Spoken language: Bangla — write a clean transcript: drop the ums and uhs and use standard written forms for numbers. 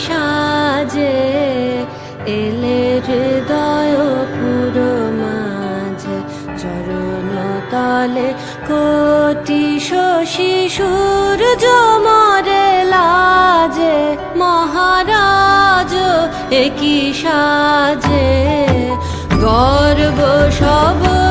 সাজে এলে হৃদয় পুরো মাঝে চরণ তলে কোটি শিশুর জমরে লাজে মহারাজ একই সাজে গর্ব সব